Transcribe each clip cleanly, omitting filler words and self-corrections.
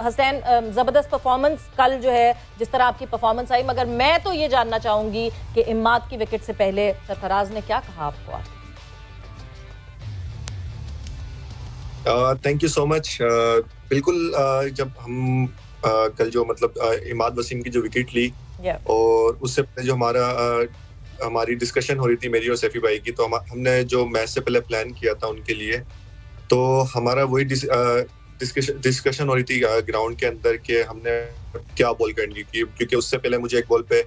हसनैन, ज़बरदस्त परफॉर्मेंस कल जो है जिस तरह आपकी परफॉर्मेंस आई, मगर मैं तो ये जानना चाहूंगी कि इम्माद की विकेट से पहले सरफराज ने क्या कहा आपको? Thank you so much. बिल्कुल, जब हम कल जो इमाद वसीम की जो विकेट ली और उससे पहले जो हमारी डिस्कशन हो रही थी मेरी और सैफी भाई की, तो हमने जो मैच से पहले प्लान किया था उनके लिए, तो हमारा वही डिस्कशन हो रही थी ग्राउंड के अंदर कि हमने क्या बॉल करनी की, क्योंकि उससे पहले मुझे एक बॉल पे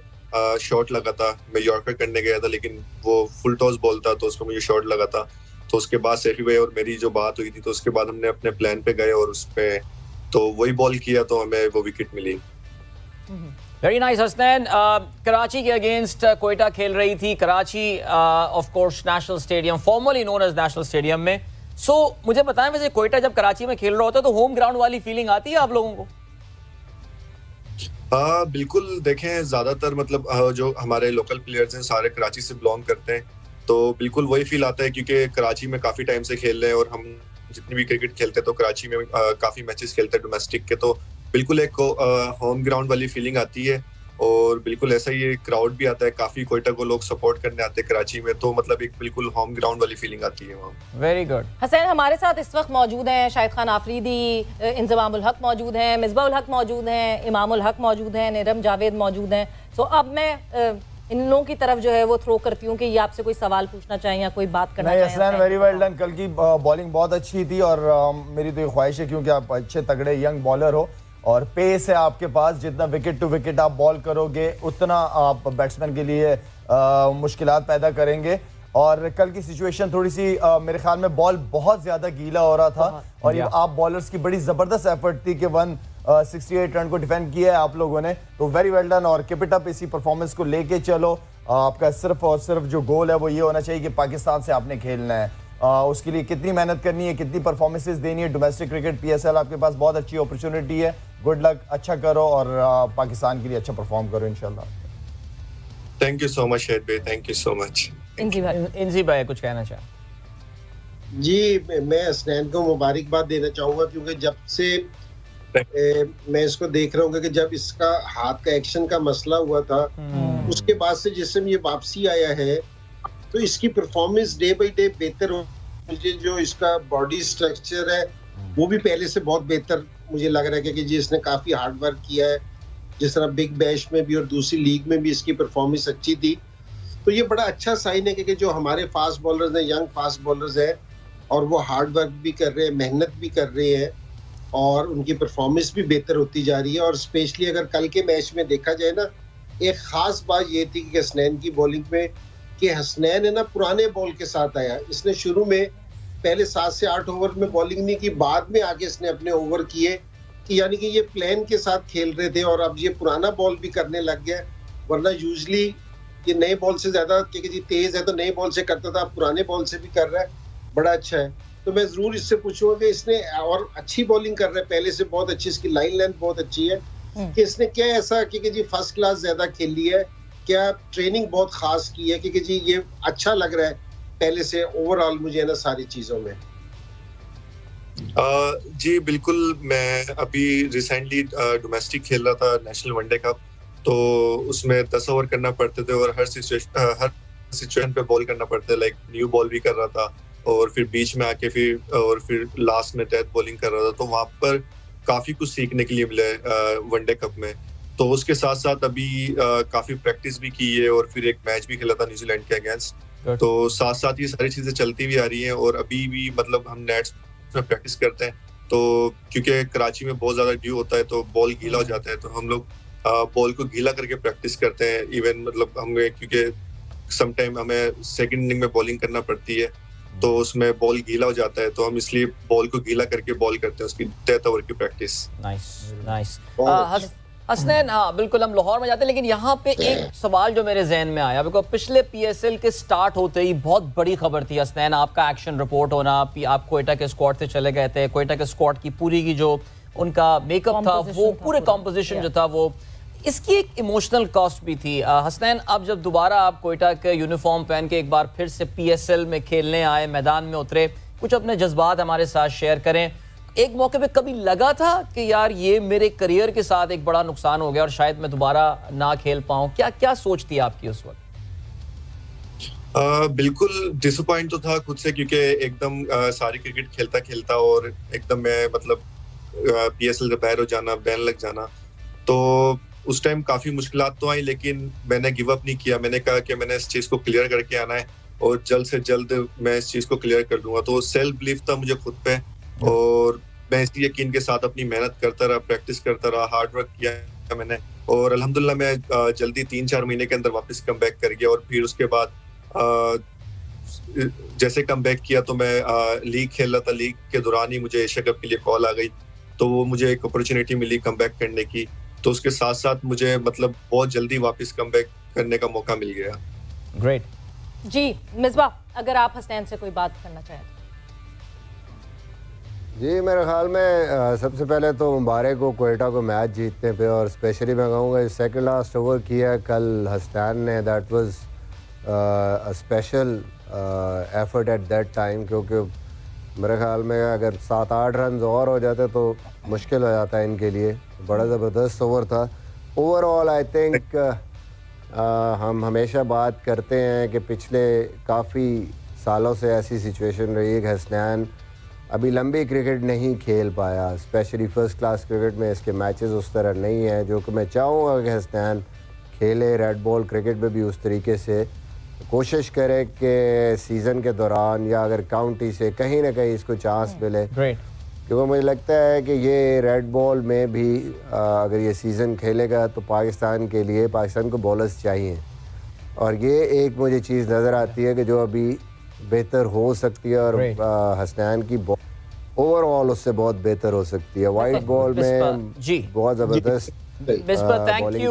शॉट लगा था। मैं यॉर्कर करने गया था लेकिन वो फुल टॉस बॉल था तो उस पर मुझे शॉट लगा था। तो उसके बाद सैफी भाई और मेरी जो बात हुई थी तो उसके बाद हमने अपने प्लान पे गए और उस पे तो वही बॉल किया तो हमें वो विकेट मिली। Very nice Hasnain. कराची के अगेंस्ट कोयटा खेल रही थी, Karachi of course national stadium, formerly known as national stadium में। सो मुझे बताएं, वैसे कोयटा जब कराची में खेल रहा होता है तो होम ग्राउंड वाली फीलिंग आती है आप लोगों को? बिल्कुल। देखें, ज्यादातर जो हमारे लोकल प्लेयर्स हैं सारे कराची से बिलोंग करते हैं, तो बिल्कुल वही फील आता है क्योंकि कराची में काफी टाइम से खेल रहे हैं और हम जितनी भी क्रिकेट खेलते हैं तो कराची में काफी मैचेस खेलते हैं डोमेस्टिक के, तो बिल्कुल एक होम ग्राउंड वाली फीलिंग आती है। और बिल्कुल ऐसा ही क्राउड भी आता है, काफी कोयटा को लोग सपोर्ट करने आते हैं कराची में, तो एक बिल्कुल होम ग्राउंड वाली फीलिंग आती है वहाँ। Very good. हसनैन, हमारे साथ इस वक्त मौजूद हैं शाहिद खान आफरीदी, इंजमाम उल हक मौजूद हैं, मिसबा उल हक मौजूद हैं, इमाम उल हक मौजूद हैं, नीरम जावेद मौजूद हैं। तो अब मैं इन लोगों की तरफ जो है वो थ्रो करती हूँ कि ये आपसे कोई सवाल पूछना चाहें या कोई बात करना चाहें। Hasnain, very well done. कल की बॉलिंग बहुत अच्छी थी और मेरी तो ये ख्वाहिश है क्योंकि आप अच्छे तगड़े यंग बॉलर हो और पेस है आपके पास, जितना विकेट टू विकेट आप बॉल करोगे उतना आप बैट्समैन के लिए मुश्किलात पैदा करेंगे। और कल की सिचुएशन थोड़ी सी मेरे ख्याल में बॉल बहुत ज्यादा गीला हो रहा था और ये आप बॉलर्स की बड़ी जबरदस्त एफर्ट थी कि 168 रन को डिफेंड किया है आप लोगों ने, तो वेरी वेल डन। और कीप इट अप, इसी परफॉर्मेंस को लेके चलो। आपका सिर्फ और सिर्फ जो गोल है वो ये होना चाहिए कि पाकिस्तान से आपने खेलना है। उसके लिए कितनी मेहनत करनी है, कितनी परफॉर्मेंसेस देनी है, डोमेस्टिक क्रिकेट PSL आपके पास बहुत अच्छी अपॉर्चुनिटी है। गुड लक, अच्छा करो और पाकिस्तान के लिए अच्छा परफॉर्म करो इंशाल्लाह। थैंक यू सो मच शहीद भाई, थैंक यू सो मच। इंजी भाई कुछ कहना चाहे? जी, मैं हसनैन को मुबारकबाद देना चाहूंगा क्योंकि जब से मैं इसको देख रहा हूँ कि जब इसका हाथ का एक्शन का मसला हुआ था उसके बाद से जिससे ये वापसी आया है तो इसकी परफॉर्मेंस डे बाई डे बेहतर हो। मुझे जो इसका बॉडी स्ट्रक्चर है वो भी पहले से बहुत बेहतर मुझे लग रहा है कि जी इसने काफी हार्ड वर्क किया है। जिस तरह बिग बैश में भी और दूसरी लीग में भी इसकी परफॉर्मेंस अच्छी थी, तो ये बड़ा अच्छा साइन है कि जो हमारे फास्ट बॉलर्स हैं, यंग फास्ट बॉलर्स हैं और वो हार्ड वर्क भी कर रहे हैं, मेहनत भी कर रहे हैं और उनकी परफॉर्मेंस भी बेहतर होती जा रही है। और स्पेशली अगर कल के मैच में देखा जाए ना, एक खास बात ये थी कि हसनैन की बॉलिंग में कि हसनैन है ना पुराने बॉल के साथ आया। इसने शुरू में पहले 7 से 8 ओवर में बॉलिंग नहीं की, बाद में आगे इसने अपने ओवर किए कि यानी कि ये प्लान के साथ खेल रहे थे और अब ये पुराना बॉल भी करने लग गया। वरना यूजली ये नए बॉल से ज्यादा क्योंकि जी तेज है तो नए बॉल से करता था, पुराने बॉल से भी कर रहा है, बड़ा अच्छा है। तो मैं जरूर इससे पूछूंगा कि इसने और अच्छी बॉलिंग कर रहा है, पहले से बहुत अच्छी, इसकी लाइन लेंथ बहुत अच्छी है कि इसने क्या ऐसा कि जी फर्स्ट क्लास ज्यादा खेली है, क्या ट्रेनिंग बहुत खास की है कि जी ये अच्छा लग रहा है पहले से ओवरऑल मुझे ना सारी चीजों में। जी बिल्कुल। मैं अभी रिसेंटली डोमेस्टिक खेल रहा था नेशनल वनडे कप, तो उसमें 10 ओवर करना पड़ते थे और हर सिचुएशन पे बॉल करना पड़ता है। लाइक न्यू बॉल भी कर रहा था और फिर बीच में आके फिर लास्ट में डेथ बॉलिंग कर रहा था, तो वहां पर काफी कुछ सीखने के लिए मिला वनडे कप में। तो उसके साथ साथ अभी काफी प्रैक्टिस भी की है और फिर एक मैच भी खेला था न्यूजीलैंड के अगेंस्ट, तो साथ साथ ये सारी चीजें चलती भी आ रही हैं। और अभी भी हम नेट्स में प्रैक्टिस करते हैं, तो क्योंकि कराची में बहुत ज्यादा ड्यू होता है तो बॉल गीला हो जाता है, तो हम लोग बॉल को गीला करके प्रैक्टिस करते हैं। इवन हमें क्योंकि समटाइम हमें सेकंड इनिंग में बॉलिंग करना पड़ती है तो उसमें बॉल गीला हो जाता है, तो हम इसलिए बॉल को गीला करके बॉल करते हैं, उसकी 10 ओवर की प्रैक्टिस। नाइस। हसनैन, हाँ बिल्कुल, हम लाहौर में जाते हैं लेकिन यहाँ पे एक सवाल जो मेरे जहन में आया, बिकॉज पिछले PSL के स्टार्ट होते ही बहुत बड़ी खबर थी हसनैन, आपका एक्शन रिपोर्ट होना। आप कोयटा के स्क्वाड से चले गए थे, कोयटा के स्क्वाड की पूरी की जो उनका मेकअप था वो पूरे कॉम्पोजिशन जो था वो, इसकी एक इमोशनल कॉस्ट भी थी। हसनैन, अब जब दोबारा आप कोयटा के यूनिफॉर्म पहन के एक बार फिर से PSL में खेलने आए, मैदान में उतरे, कुछ अपने जज्बात हमारे साथ शेयर करें। एक मौके पे कभी लगा था कि यार ये मेरे करियर के साथ एक बड़ा नुकसान हो गया और शायद मैं दोबारा ना खेल पाऊं? क्या क्या सोच थी आपकी उस वक्त? बिल्कुल डिसअपॉइंट तो था खुद से, क्योंकि एकदम सारी क्रिकेट खेलता खेलता और एकदम मैं मतलब PSL से बाहर हो जाना, बैन लग जाना, तो उस टाइम काफी मुश्किलात तो आई, लेकिन मैंने गिव अप नहीं किया। मैंने कहा कि मैंने इस चीज को क्लियर करके आना है और जल्द से जल्द मैं इस चीज को क्लियर कर दूंगा। तो सेल्फ बिलीफ था मुझे खुद पे, और मैं इसी यकीन के साथ अपनी मेहनत करता रहा, प्रैक्टिस करता रहा, हार्ड वर्क किया मैंने, और अल्हम्दुलिल्लाह मैं जल्दी 3-4 महीने के अंदर वापस कम बैक कर गया। और फिर उसके बाद जैसे कम बैक किया तो मैं लीग खेल रहा था, लीग के दौरान ही मुझे एशिया कप के लिए कॉल आ गई, तो वो मुझे एक अपॉर्चुनिटी मिली कम बैक करने की। तो उसके साथ साथ मुझे मतलब बहुत जल्दी वापस कम बैक करने का मौका मिल गया। ग्रेट जी मिसबाह, अगर आप हसनैन से कोई बात करना चाहें। जी मेरे ख्याल में सबसे पहले तो मुबारक हो क्वेटा को मैच जीतने पे, और स्पेशली मैं कहूँगा सेकंड लास्ट ओवर किया कल हसनैन ने, that was a special effort at that time, क्योंकि मेरे ख्याल में अगर 7-8 रन और हो जाते तो मुश्किल हो जाता है इनके लिए। बड़ा ज़बरदस्त ओवर था। ओवरऑल आई थिंक हम हमेशा बात करते हैं कि पिछले काफ़ी सालों से ऐसी सिचुएशन रही है कि हसनैन अभी लंबी क्रिकेट नहीं खेल पाया, स्पेशली फर्स्ट क्लास क्रिकेट में इसके मैचेस उस तरह नहीं है, जो कि मैं चाहूँगा कि हसनैन खेले रेड बॉल क्रिकेट में भी उस तरीके से कोशिश करे कि सीज़न के दौरान या अगर काउंटी से कहीं ना कहीं इसको चांस मिले, क्योंकि मुझे लगता है कि ये रेड बॉल में भी अगर ये सीज़न खेलेगा तो पाकिस्तान के लिए, पाकिस्तान को बॉलर्स चाहिए, और ये एक मुझे चीज़ नज़र आती है कि जो अभी बेहतर हो सकती है, और हसनैन की ओवरऑल उससे बहुत बेहतर हो सकती है। वाइट बॉल में बहुत ज़बरदस्त थैंक यू।